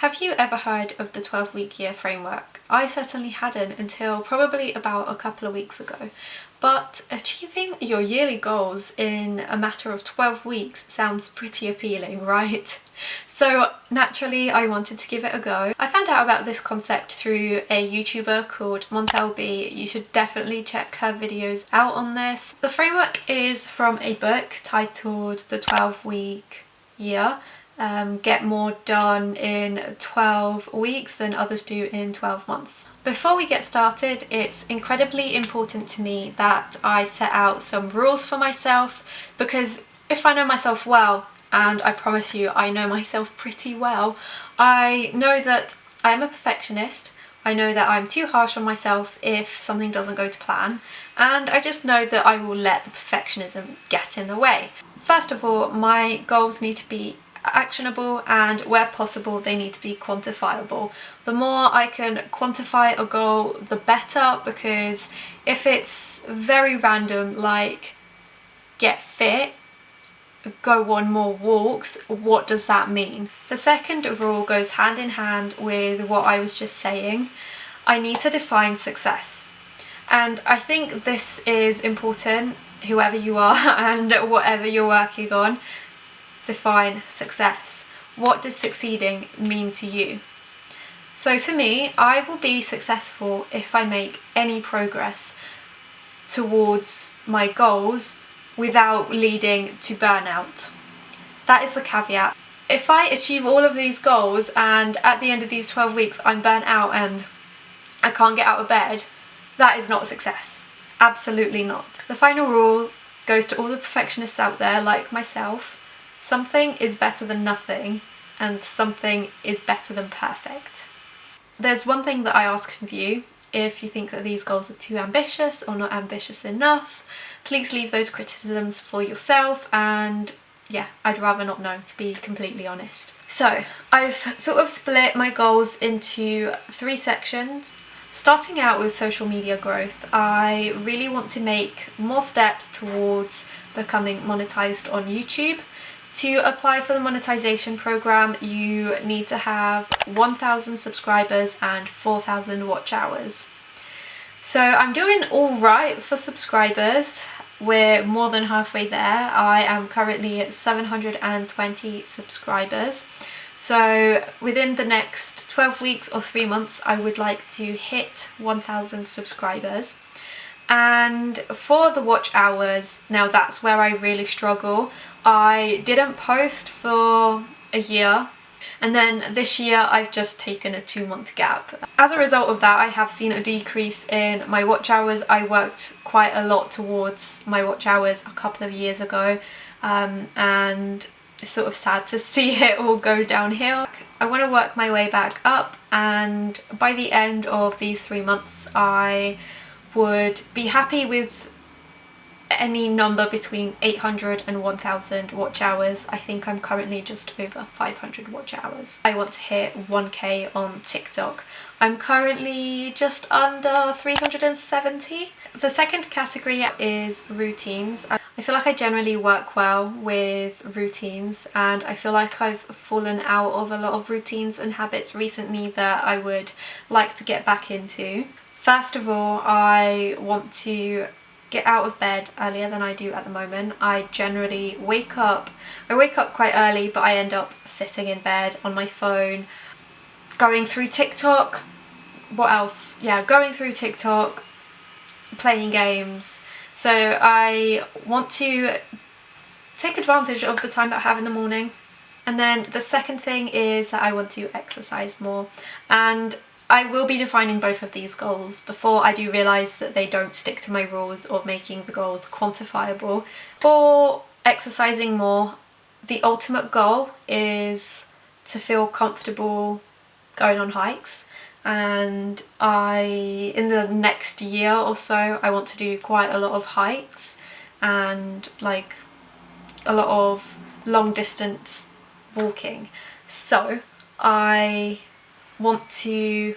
Have you ever heard of the 12-week year framework? I certainly hadn't until probably about a couple of weeks ago. But achieving your yearly goals in a matter of 12 weeks sounds pretty appealing, right? So naturally I wanted to give it a go. I found out about this concept through a YouTuber called Montel B. You should definitely check her videos out on this. The framework is from a book titled The 12-Week Year. Get more done in 12 weeks than others do in 12 months. Before we get started, it's incredibly important to me that I set out some rules for myself, because if I know myself well, and I promise you I know myself pretty well, I know that I am a perfectionist. I know that I'm too harsh on myself if something doesn't go to plan, and I just know that I will let the perfectionism get in the way. First of all, my goals need to be actionable, and where possible they need to be quantifiable. The more I can quantify a goal, the better, because if it's very random, like get fit, go on more walks, what does that mean? The second rule goes hand in hand with what I was just saying. I need to define success, and I think this is important, whoever you are and whatever you're working on. Define success. What does succeeding mean to you? So for me, I will be successful if I make any progress towards my goals without leading to burnout. That is the caveat. If I achieve all of these goals and at the end of these 12 weeks I'm burnt out and I can't get out of bed, that is not success. Absolutely not. The final rule goes to all the perfectionists out there like myself. Something is better than nothing, and something is better than perfect. There's one thing that I ask of you. If you think that these goals are too ambitious or not ambitious enough, please leave those criticisms for yourself, and yeah, I'd rather not know, to be completely honest. So I've sort of split my goals into 3 sections. Starting out with social media growth, I really want to make more steps towards becoming monetized on YouTube. To apply for the monetization program, you need to have 1,000 subscribers and 4,000 watch hours. So I'm doing all right for subscribers. We're more than halfway there. I am currently at 720 subscribers. So within the next 12 weeks or 3 months, I would like to hit 1,000 subscribers. And for the watch hours, now that's where I really struggle. I didn't post for a year, and then this year I've just taken a 2-month gap. As a result of that, I have seen a decrease in my watch hours. I worked quite a lot towards my watch hours a couple of years ago, and it's sort of sad to see it all go downhill. I want to work my way back up, and by the end of these 3 months I would be happy with any number between 800 and 1,000 watch hours. I think I'm currently just over 500 watch hours. I want to hit 1k on TikTok. I'm currently just under 370. The second category is routines. I feel like I generally work well with routines, and I feel like I've fallen out of a lot of routines and habits recently that I would like to get back into. First of all, I want to get out of bed earlier than I do at the moment. I generally wake up quite early, but I end up sitting in bed on my phone, going through TikTok. What else? Yeah, going through TikTok, playing games. So I want to take advantage of the time that I have in the morning. And then the second thing is that I want to exercise more, and I will be defining both of these goals before I do realise that they don't stick to my rules of making the goals quantifiable. For exercising more, the ultimate goal is to feel comfortable going on hikes, and in the next year or so I want to do quite a lot of hikes and like a lot of long distance walking. So I want to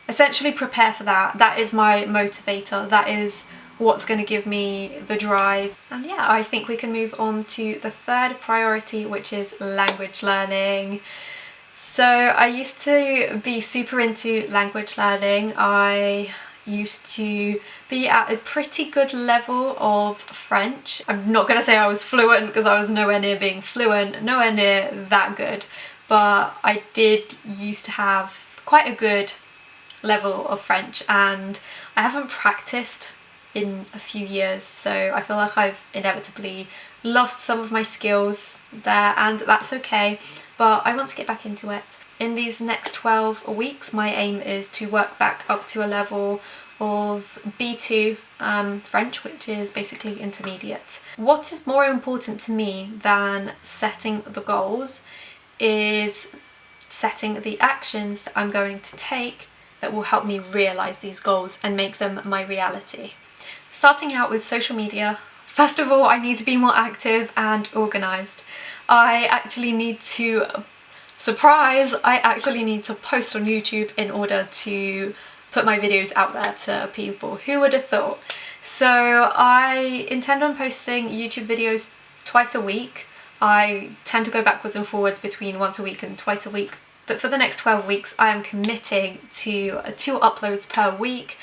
essentially prepare for that. That is my motivator. That is what's going to give me the drive. And yeah, I think we can move on to the third priority, which is language learning. So I used to be super into language learning. I used to be at a pretty good level of French. I'm not going to say I was fluent because I was nowhere near being fluent, nowhere near that good, but I did used to have quite a good level of French, and I haven't practiced in a few years, so I feel like I've inevitably lost some of my skills there, and that's okay, but I want to get back into it. In these next 12 weeks, my aim is to work back up to a level of B2 French, which is basically intermediate. What is more important to me than setting the goals is setting the actions that I'm going to take that will help me realise these goals and make them my reality. Starting out with social media, first of all, I need to be more active and organised. I actually need to, surprise, I actually need to post on YouTube in order to put my videos out there to people. Who would have thought? So I intend on posting YouTube videos twice a week. I tend to go backwards and forwards between once a week and twice a week. But for the next 12 weeks, I am committing to 2 uploads per week.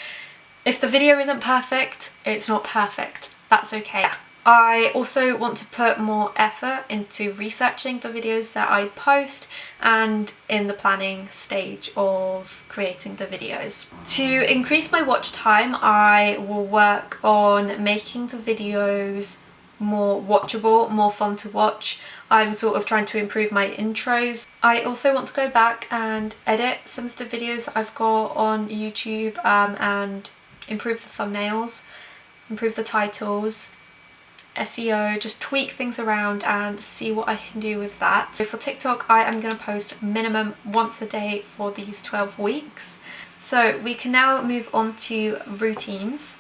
If the video isn't perfect, it's not perfect. That's okay. I also want to put more effort into researching the videos that I post and in the planning stage of creating the videos. To increase my watch time, I will work on making the videos more watchable, more fun to watch. I'm sort of trying to improve my intros. I also want to go back and edit some of the videos that I've got on YouTube and improve the thumbnails, improve the titles, SEO, just tweak things around and see what I can do with that. So for TikTok, I am going to post minimum once a day for these 12 weeks. So we can now move on to routines.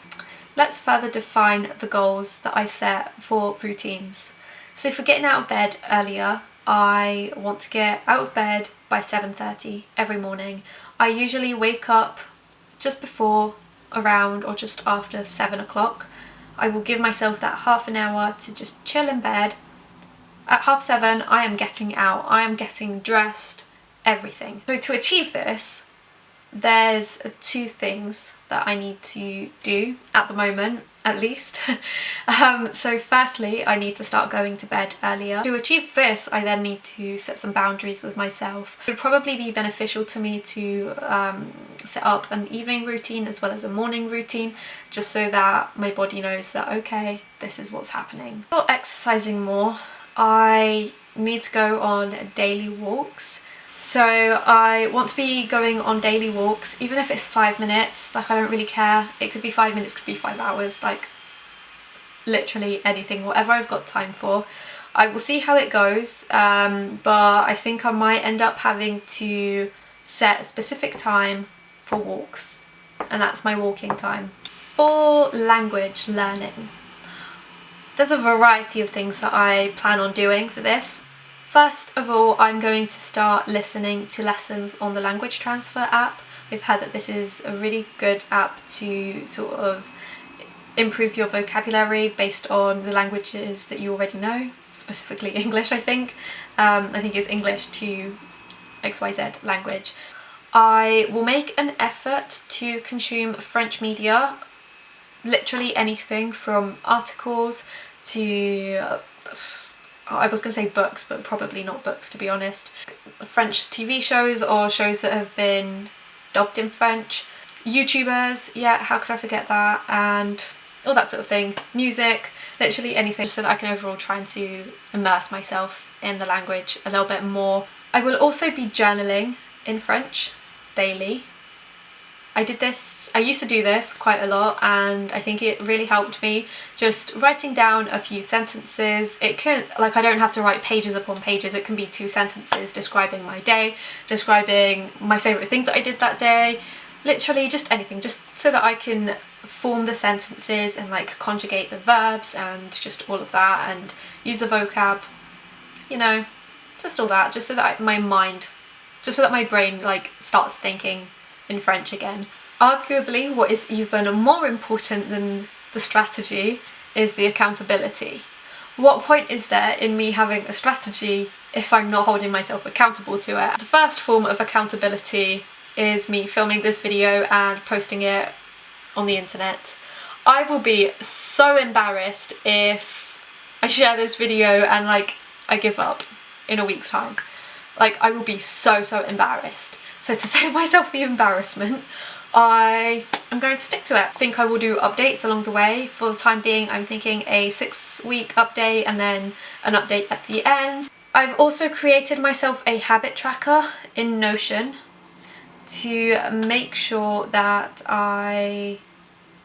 Let's further define the goals that I set for routines. So for getting out of bed earlier, I want to get out of bed by 7:30 every morning. I usually wake up just before, around or just after 7 o'clock. I will give myself that half an hour to just chill in bed. At 7:30, I am getting out, I am getting dressed, everything. So to achieve this, there's 2 things that I need to do at the moment, at least. So firstly, I need to start going to bed earlier. To achieve this, I then need to set some boundaries with myself. It would probably be beneficial to me to set up an evening routine as well as a morning routine, just so that my body knows that, okay, this is what's happening. For exercising more, I need to go on daily walks. So I want to be going on daily walks, even if it's 5 minutes, like I don't really care. It could be 5 minutes, could be 5 hours, like literally anything, whatever I've got time for. I will see how it goes, but I think I might end up having to set a specific time for walks, and that's my walking time. For language learning, there's a variety of things that I plan on doing for this. First of all, I'm going to start listening to lessons on the language transfer app. We've heard that this is a really good app to sort of improve your vocabulary based on the languages that you already know, specifically English, I think. I think it's English to XYZ language. I will make an effort to consume French media, literally anything from articles to I was going to say books, but probably not books, to be honest. French TV shows or shows that have been dubbed in French. YouTubers, yeah, how could I forget that? And all that sort of thing. Music, literally anything, so that I can overall try to immerse myself in the language a little bit more. I will also be journaling in French daily. I used to do this quite a lot, and I think it really helped me, just writing down a few sentences. It can, like, I don't have to write pages upon pages, it can be 2 sentences describing my day, describing my favourite thing that I did that day, literally just anything, just so that I can form the sentences and like conjugate the verbs and just all of that, and use the vocab, you know, just all that, just so that my brain like starts thinking in French again. Arguably, what is even more important than the strategy is the accountability. What point is there in me having a strategy if I'm not holding myself accountable to it. The first form of accountability is me filming this video and posting it on the internet. I will be so embarrassed if I share this video and like I give up in a week's time. Like, I will be so embarrassed. So to save myself the embarrassment, I am going to stick to it. I think I will do updates along the way. For the time being, I'm thinking a 6-week update and then an update at the end. I've also created myself a habit tracker in Notion to make sure that I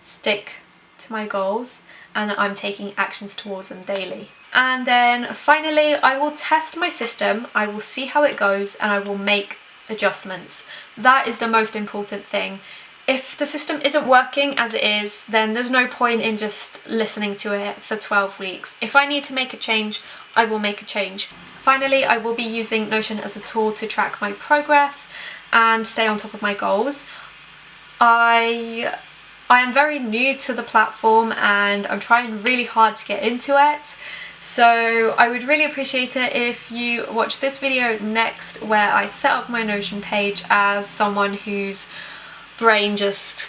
stick to my goals and that I'm taking actions towards them daily. And then finally, I will test my system, I will see how it goes, and I will make adjustments. That is the most important thing. If the system isn't working as it is, then there's no point in just listening to it for 12 weeks. If I need to make a change, I will make a change. Finally, I will be using Notion as a tool to track my progress and stay on top of my goals. I am very new to the platform and I'm trying really hard to get into it. So I would really appreciate it if you watch this video next, where I set up my Notion page as someone whose brain just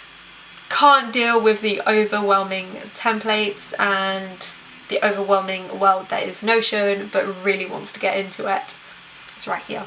can't deal with the overwhelming templates and the overwhelming world that is Notion, but really wants to get into it. It's right here.